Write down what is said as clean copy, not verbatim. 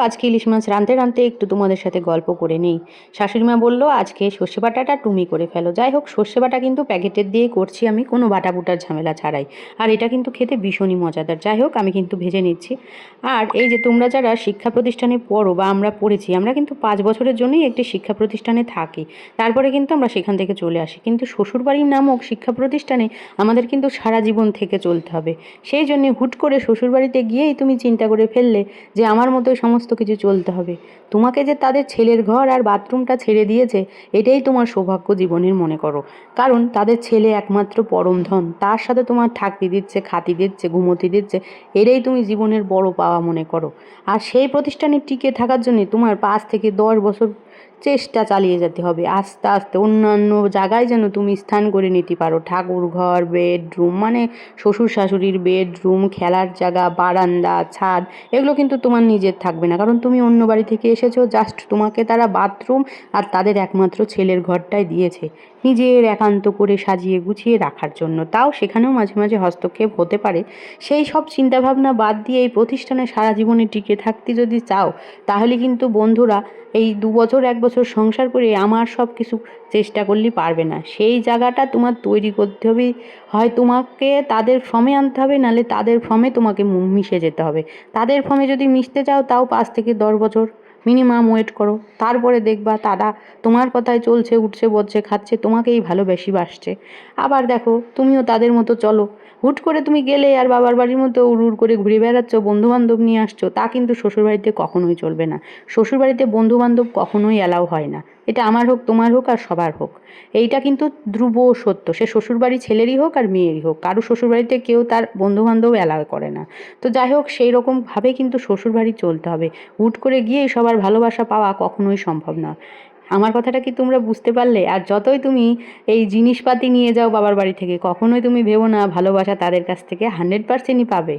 আজকে ইলিশ মাছ রাঁধতে রাঁধতে একটু তোমাদের সাথে গল্প করে নেই। শাশুড়ি মা বললো আজকে সর্ষে বাটাটা তুমি করে ফেলো। যাই হোক, সর্ষে বাটা কিন্তু প্যাকেটের দিয়ে করছি আমি, কোনো বাটা বুটার ঝামেলা ছাড়াই। আর এটা কিন্তু খেতে ভীষণই মজাদার। যাই হোক, আমি কিন্তু ভেজে নিচ্ছি। আর এই যে তোমরা যারা শিক্ষা প্রতিষ্ঠানে পড়ো বা আমরা পড়েছি, আমরা কিন্তু 5 বছরের জন্যই একটি শিক্ষা প্রতিষ্ঠানে থাকি। তারপরে কিন্তু আমরা সেখান থেকে চলে আসি। কিন্তু শ্বশুরবাড়ি নামক শিক্ষা প্রতিষ্ঠানে আমাদের কিন্তু সারা জীবন থেকে চলতে হবে। সেই জন্যে হুট করে শ্বশুরবাড়িতে গিয়েই তুমি চিন্তা করে ফেললে যে আমার মতোই সমস্ত কিছু চলতে হবে। তোমাকে যে তাদের ছেলের ঘর আর বাথরুমটা ছেড়ে দিয়েছে, এটাই তোমার সৌভাগ্য জীবনের মনে করো। কারণ তাদের ছেলে একমাত্র পরম ধন, তার সাথে তোমার থাকতে দিচ্ছে, খাতি দিচ্ছে, ঘুমোতে দিচ্ছে, এটাই তুমি জীবনের বড় পাওয়া মনে করো। আর সেই প্রতিষ্ঠানে টিকে থাকার জন্য তোমার 5 থেকে 10 বছর চেষ্টা চালিয়ে যেতে হবে। আস্তে আস্তে অন্যান্য জায়গায় যেন তুমি স্থান করে নিতে পারো, ঠাকুর ঘর, বেডরুম, মানে শ্বশুর শাশুড়ির বেডরুম, খেলার জায়গা, বারান্দা, ছাদ, এগুলো কিন্তু তোমার নিজের থাকবে না। কারণ তুমি অন্য বাড়ি থেকে এসেছো, জাস্ট তোমাকে তারা বাথরুম আর তাদের একমাত্র ছেলের ঘরটাই দিয়েছে নিজের একান্ত করে সাজিয়ে গুছিয়ে রাখার জন্য। তাও সেখানেও মাঝে মাঝে হস্তক্ষেপ হতে পারে। সেই সব চিন্তাভাবনা বাদ দিয়ে এই প্রতিষ্ঠানে সারা জীবনে টিকে থাকতে যদি চাও, তাহলে কিন্তু বন্ধুরা এই 2 বছর 1 বছর সংসার করে আমার সব কিছু চেষ্টা করলেই পারবে না। সেই জায়গাটা তোমার তৈরি করতে হবে। হয় তোমাকে তাদের ফর্মে আনতে হবে, নাহলে তাদের ফর্মে তোমাকে মিশে যেতে হবে। তাদের ফর্মে যদি মিশতে চাও, তাও 5 থেকে 10 বছর মিনিমাম ওয়েট করো। তারপরে দেখবা তারা তোমার কথায় চলছে, উঠছে, বসছে, খাচ্ছে, তোমাকেই ভালোবেসে বাসছে। আবার দেখো তুমিও তাদের মতো চলো। হুট করে তুমি গেলে আর বাবার বাড়ির মতো উড় করে ঘুরে বেড়াচ্ছ, বন্ধুবান্ধব নিয়ে আসছো, তা কিন্তু শ্বশুরবাড়িতে কখনোই চলবে না। শ্বশুরবাড়িতে বন্ধুবান্ধব কখনোই অ্যালাউ হয় না। এটা আমার হোক, তোমার হোক, আর সবার হোক। এইটা কিন্তু ধ্রুব সত্য, সে শ্বশুরবাড়ি ছেলেরই হোক আর মেয়েরই হোক, কারো শ্বশুরবাড়িতে কেউ তার বন্ধুবান্ধব অ্যালাউ করে না। তো যাই হোক, সেই রকমভাবে কিন্তু শ্বশুরবাড়ি চলতে হবে। হুট করে গিয়েই সবার ভালোবাসা পাওয়া কখনোই সম্ভব না। আমার কথাটা কি তোমরা বুঝতে পারলে? আর যতই তুমি এই জিনিসপাতি নিয়ে যাও বাবার বাড়ি থেকে, কখনোই তুমি ভেবো না ভালোবাসা তাদের কাছ থেকে 100%ই পাবে।